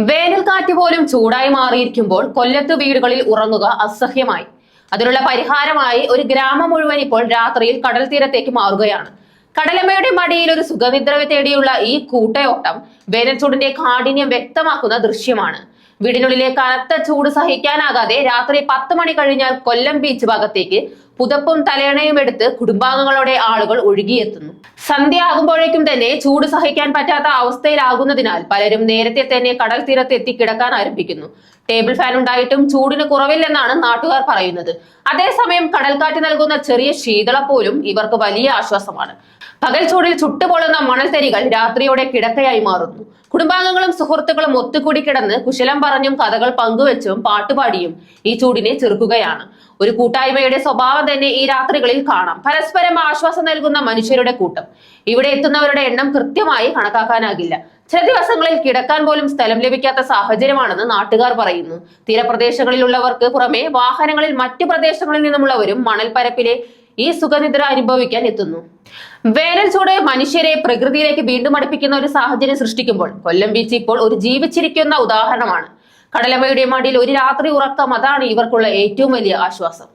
വേനൽക്കാറ്റ് പോലും ചൂടായി മാറിയിരിക്കുമ്പോൾ കൊല്ലത്ത് വീടുകളിൽ ഉറങ്ങുക അസഹ്യമായി. അതിനുള്ള പരിഹാരമായി ഒരു ഗ്രാമം മുഴുവൻ ഇപ്പോൾ രാത്രിയിൽ കടൽ തീരത്തേക്ക് മാറുകയാണ്. കടലമ്മയുടെ മടിയിൽ ഒരു സുഖനിദ്ര തേടിയുള്ള ഈ കൂട്ടയോട്ടം വേനൽ ചൂടിന്റെ കാഠിന്യം വ്യക്തമാക്കുന്ന ദൃശ്യമാണ്. വീടിനുള്ളിലെ കനത്ത ചൂട് സഹിക്കാനാകാതെ രാത്രി 10 മണി കഴിഞ്ഞാൽ കൊല്ലം ബീച്ച് ഭാഗത്തേക്ക് പുതപ്പും തലയണയും എടുത്ത് കുടുംബാംഗങ്ങളോടെ ആളുകൾ ഒഴുകിയെത്തുന്നു. സന്ധ്യ ആകുമ്പോഴേക്കും തന്നെ ചൂട് സഹിക്കാൻ പറ്റാത്ത അവസ്ഥയിലാകുന്നതിനാൽ പലരും നേരത്തെ തന്നെ കടൽ തീരത്ത് എത്തി കിടക്കാൻ ആരംഭിക്കുന്നു. ടേബിൾ ഫാൻ ഉണ്ടായിട്ടും ചൂടിന് കുറവില്ലെന്നാണ് നാട്ടുകാർ പറയുന്നത്. അതേസമയം കടൽക്കാറ്റ് നൽകുന്ന ചെറിയ ശീതള പോലും ഇവർക്ക് വലിയ ആശ്വാസമാണ്. പകൽ ചൂടിൽ ചുട്ടുപൊള്ളുന്ന മണൽത്തരികൾ രാത്രിയോടെ കിടക്കയായി മാറുന്നു. കുടുംബാംഗങ്ങളും സുഹൃത്തുക്കളും ഒത്തുകൂടി കിടന്ന് കുശലം പറഞ്ഞും കഥകൾ പങ്കുവെച്ചും പാട്ടുപാടിയും ഈ ചൂടിനെ ചെറുക്കുകയാണ്. ഒരു കൂട്ടായ്മയുടെ സ്വഭാവം തന്നെ ഈ രാത്രികളിൽ കാണാം. പരസ്പരം ആശ്വാസം നൽകുന്ന മനുഷ്യരുടെ കൂട്ടം. ഇവിടെ എത്തുന്നവരുടെ എണ്ണം കൃത്യമായി കണക്കാക്കാനാകില്ല. ചില ദിവസങ്ങളിൽ കിടക്കാൻ പോലും സ്ഥലം ലഭിക്കാത്ത സാഹചര്യമാണെന്ന് നാട്ടുകാർ പറയുന്നു. തീരപ്രദേശങ്ങളിലുള്ളവർക്ക് പുറമെ വാഹനങ്ങളിൽ മറ്റു പ്രദേശങ്ങളിൽ നിന്നുമുള്ളവരും മണൽപ്പരപ്പിലെ ഈ സുഖനിദ്ര അനുഭവിക്കാൻ എത്തുന്നു. വേനൽ ചൂട് മനുഷ്യരെ പ്രകൃതിയിലേക്ക് വീണ്ടും അടുപ്പിക്കുന്ന ഒരു സാഹചര്യം സൃഷ്ടിക്കുമ്പോൾ കൊല്ലം ബീച്ച് ഇപ്പോൾ ഒരു ജീവിച്ചിരിക്കുന്ന ഉദാഹരണമാണ്. കടലമ്മയുടെ മടിയിൽ ഒരു രാത്രി ഉറക്കം, അതാണ് ഇവർക്കുള്ള ഏറ്റവും വലിയ ആശ്വാസം.